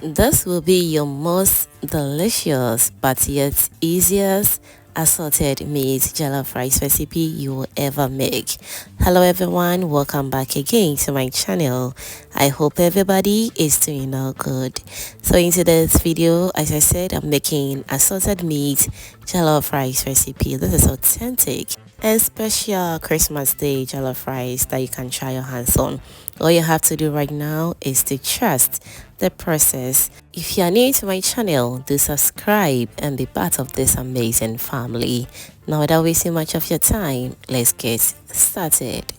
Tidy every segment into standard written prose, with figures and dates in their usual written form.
This will be your most delicious but yet easiest assorted meat jollof rice recipe you will ever make. Hello everyone, welcome back again to my channel. I hope everybody is doing all good. So in today's video, as I said, I'm making assorted meat jollof rice recipe. This is authentic and special Christmas Day jollof rice that you can try your hands on. All you have to do right now is to trust the process. If you are new to my channel, do subscribe and be part of this amazing family. Now without wasting much of your time, let's get started.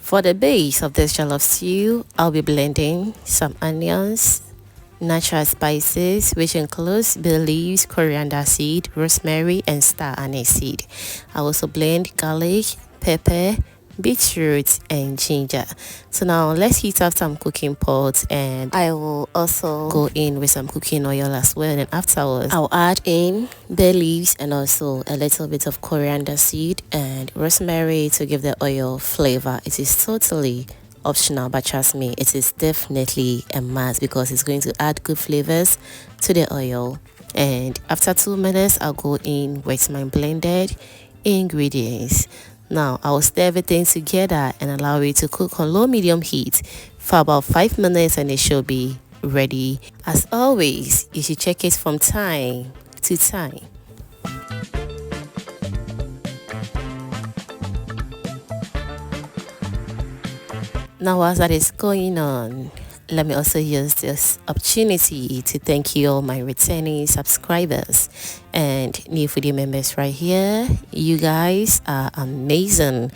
For the base of this jollof stew, I'll be blending some onions, natural spices, which includes bay leaves, coriander seed, rosemary, and star anise seed. I also blend garlic, pepper, beetroot, and ginger. So now let's heat up some cooking pots, and I will also go in with some cooking oil as well. And afterwards, I'll add in bay leaves and also a little bit of coriander seed and rosemary to give the oil flavor. It is totally optional, but trust me, it is definitely a must because it's going to add good flavors to the oil. And after 2 minutes, I'll go in with my blended ingredients. Now I will stir everything together and allow it to cook on low medium heat for about 5 minutes, and it should be ready. As always, you should check it from time to time. Now while that is going on, let me also use this opportunity to thank you all my returning subscribers and new video members right here. You guys are amazing.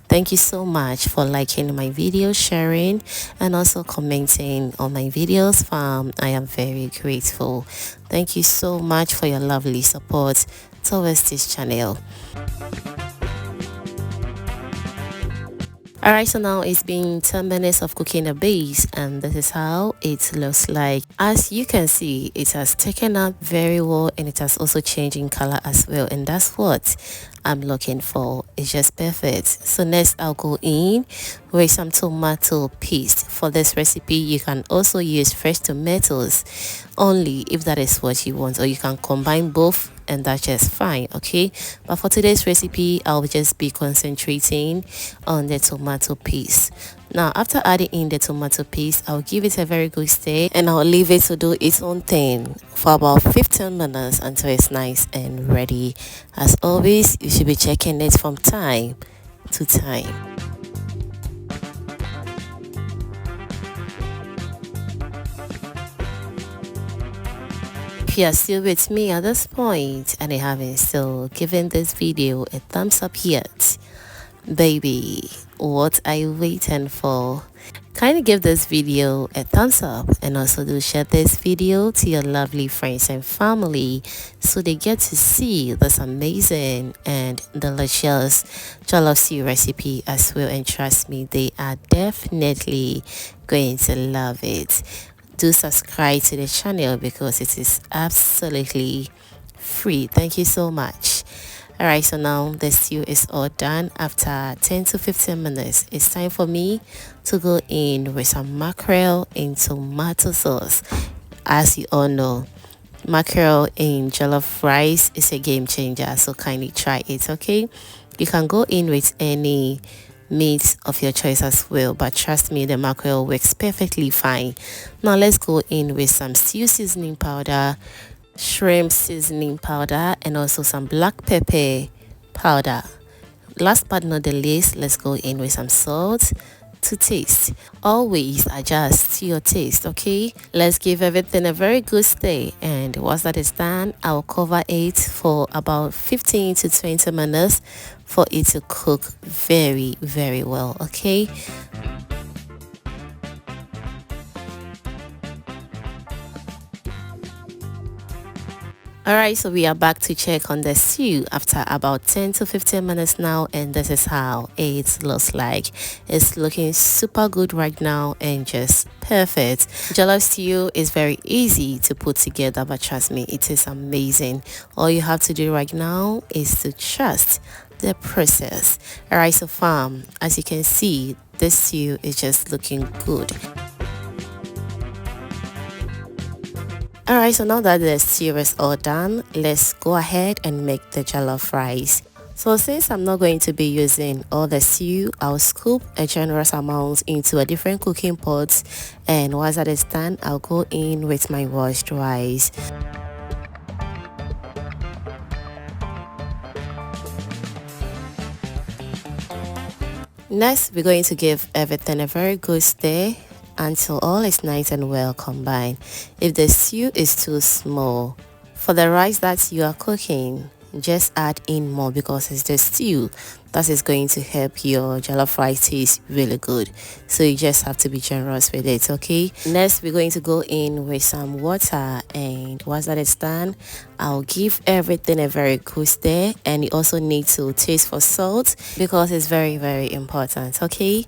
Thank you so much for liking my video, sharing, and also commenting on my videos, fam. I am very grateful. Thank you so much for your lovely support towards this channel. Alright, so now it's been 10 minutes of cooking the base, and this is how it looks like. As you can see, it has taken up very well, and it has also changed in color as well, and that's what I'm looking for. It's just perfect. So next I'll go in with some tomato paste. For this recipe, you can also use fresh tomatoes only if that is what you want, or you can combine both and that's just fine, okay? But for today's recipe, I'll just be concentrating on the tomato paste. Now after adding in the tomato paste, I'll give it a very good stir, and I'll leave it to do its own thing for about 15 minutes until it's nice and ready. As always, you should be checking it from time to time. If you are still with me at this point and you haven't still given this video a thumbs up yet, baby, what are you waiting for? Kindly give this video a thumbs up, and also do share this video to your lovely friends and family so they get to see this amazing and delicious jollof stew recipe as well. And trust me, they are definitely going to love it. Do subscribe to the channel because it is absolutely free. Thank you so much. Alright, so now the stew is all done. After 10 to 15 minutes, it's time for me to go in with some mackerel in tomato sauce. As you all know, mackerel in jollof rice is a game changer, so kindly try it, okay? You can go in with any meat of your choice as well, but trust me, the mackerel works perfectly fine. Now let's go in with some stew seasoning powder, shrimp seasoning powder, and also some black pepper powder. Last but not the least, let's go in with some salt to taste. Always adjust to your taste, okay? Let's give everything a very good stir, and once that is done, I'll cover it for about 15 to 20 minutes for it to cook very, very well, okay? Alright, so we are back to check on the stew after about 10 to 15 minutes now, and this is how it looks like. It's looking super good right now and just perfect. Jollof stew is very easy to put together, but trust me, it is amazing. All you have to do right now is to trust the process. Alright, so fam, as you can see, this stew is just looking good. Alright, so now that the stew is all done, let's go ahead and make the jollof rice. So since I'm not going to be using all the stew, I'll scoop a generous amount into a different cooking pot, and once that is done, I'll go in with my washed rice. Next, we're going to give everything a very good stir until all is nice and well combined. If the stew is too small, for the rice that you are cooking, just add in more because it's the stew that is going to help your jollof rice taste really good. So you just have to be generous with it, okay? Next, we're going to go in with some water, and once that is done, I'll give everything a very good stir, and you also need to taste for salt because it's very, very important, okay?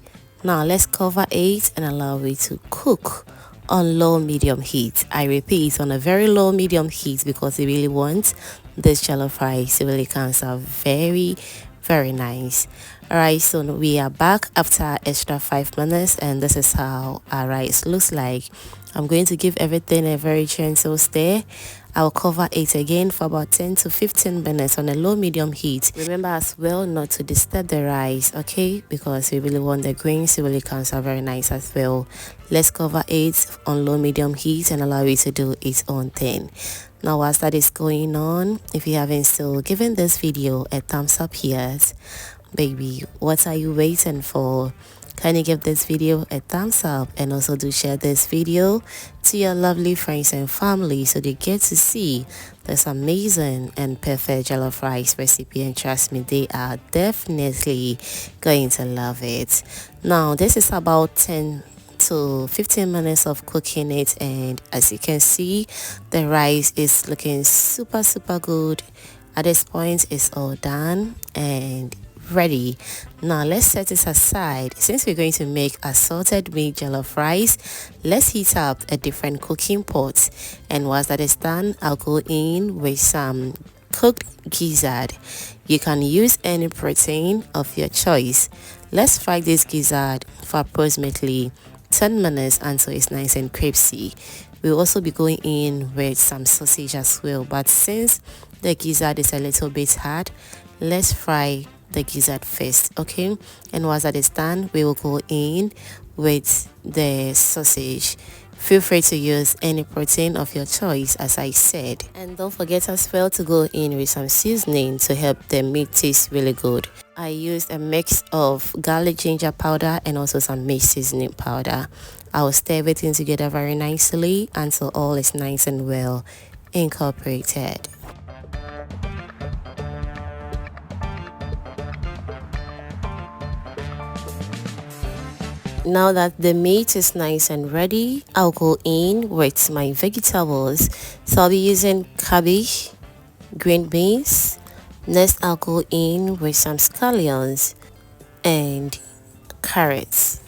Now let's cover it and allow it to cook on low medium heat. I repeat, on a very low medium heat because we really want this jollof rice to really comes out very nice. Alright, so we are back after extra 5 minutes, and this is how our rice looks like. I'm going to give everything a very gentle stir. I'll cover it again for about 10 to 15 minutes on a low medium heat. Remember as well not to disturb the rice, okay, because we really want the grains to really come out very nice as well. Let's cover it on low medium heat and allow it to do its own thing. Now whilst that is going on, if you haven't still given this video a thumbs up yet, baby, what are you waiting for? Can you give this video a thumbs up, and also do share this video to your lovely friends and family so they get to see this amazing and perfect jollof rice recipe, and trust me, they are definitely going to love it. Now this is about 10 to 15 minutes of cooking it, and as you can see, the rice is looking super good. At this point, it's all done and ready. Now let's set it aside. Since we're going to make assorted meat jollof rice, let's heat up a different cooking pot, and once that is done, I'll go in with some cooked gizzard. You can use any protein of your choice. Let's fry this gizzard for approximately 10 minutes until it's nice and crispy. We'll also be going in with some sausage as well, but since the gizzard is a little bit hard, let's fry the gizzard first, okay? And once that is done, we will go in with the sausage. Feel free to use any protein of your choice, as I said, and don't forget as well to go in with some seasoning to help the meat taste really good. I used a mix of garlic ginger powder and also some meat seasoning powder. I will stir everything together very nicely until all is nice and well incorporated. Now that the meat is nice and ready, I'll go in with my vegetables. So I'll be using cabbage, green beans. Next, I'll go in with some scallions and carrots.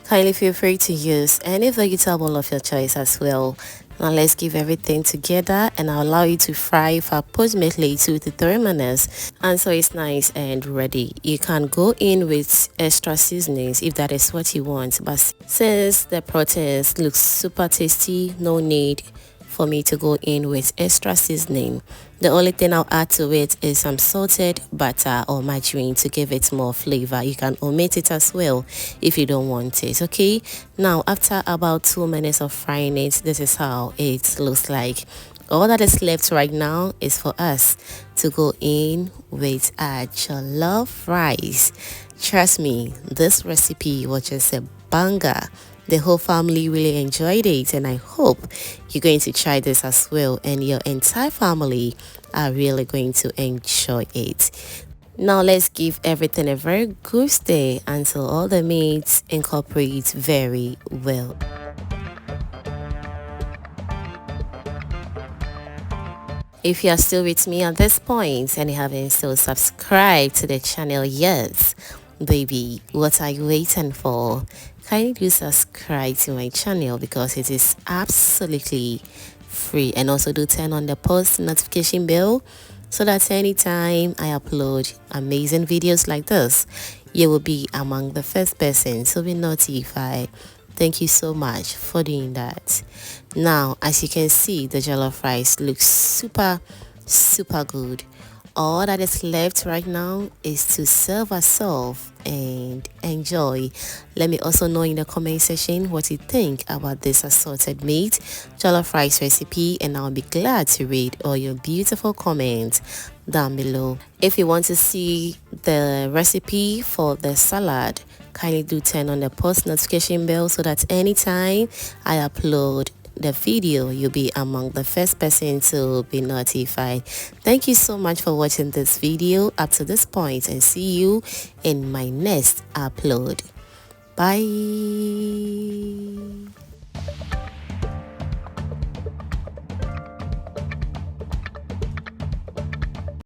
Kindly feel free to use any vegetable of your choice as well. Now let's give everything together, and I'll allow you to fry for approximately 2 to 3 minutes until it's nice and ready. You can go in with extra seasonings if that is what you want, but since the proteins look super tasty, no need for me to go in with extra seasoning. The only thing I'll add to it is some salted butter or margarine to give it more flavor. You can omit it as well if you don't want it, okay? Now after about 2 minutes of frying it, this is how it looks like. All that is left right now is for us to go in with our jollof rice. Trust me, this recipe was just a banger. The whole family really enjoyed it, and I hope you're going to try this as well, and your entire family are really going to enjoy it. Now let's give everything a very good stir until all the meats incorporate very well. If you are still with me at this point and you haven't still subscribed to the channel yet, baby, what are you waiting for? Kindly do subscribe to my channel because it is absolutely free, and also do turn on the post notification bell so that anytime I upload amazing videos like this, you will be among the first person to be notified. Thank you so much for doing that. Now, as you can see, the jollof rice looks super good. All that is left right now is to serve ourselves and enjoy. Let me also know in the comment section what you think about this assorted meat jollof rice recipe, and I'll be glad to read all your beautiful comments down below. If you want to see the recipe for the salad, kindly do turn on the post notification bell so that anytime I upload the video, you'll be among the first person to be notified. Thank you so much for watching this video up to this point, and see you in my next upload. Bye.